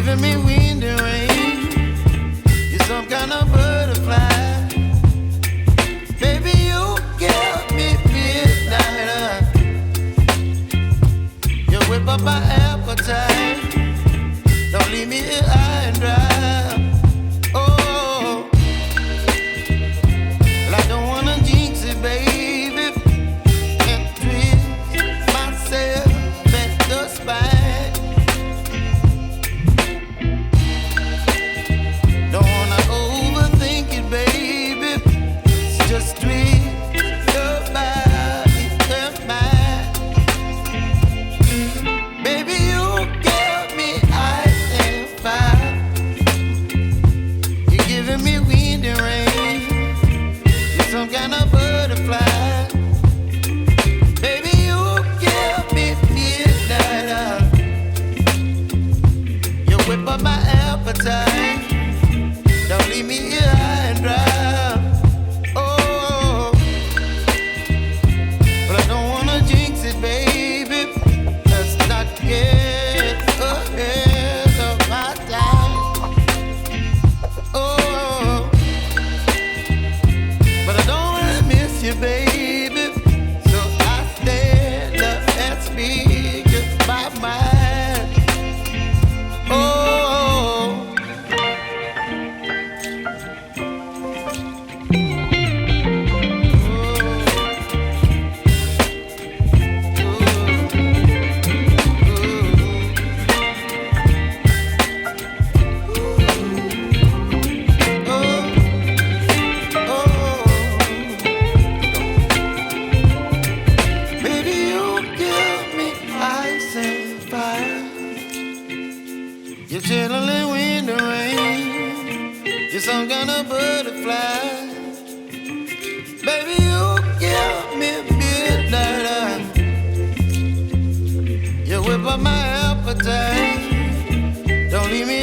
giving me wind and rain. You're some kind of butterfly. Baby, you give me midnight. You whip up my appetite. Don't leave me here high and dry. Oh, well, I don't wanna jinx it, baby, and twist myself at the spine. Don't wanna overthink it, baby. It's just twist your body and mine. Baby, you give me ice and fire. You're giving me wind and rain. You're some kind of butterfly. Baby, you give me midnight. You whip up my appetite. Don't leave me here high and dry. Oh, but I don't wanna jinx it, baby. Let's not get ahead of my time. Oh, but I don't wanna miss you, baby. So I stand up and speak just my mind. Oh. Baby, you give me ice and fire. You're chilling wind and rain. You're some kind of butterfly. Baby, you give me midnight. You whip up my appetite. Don't leave me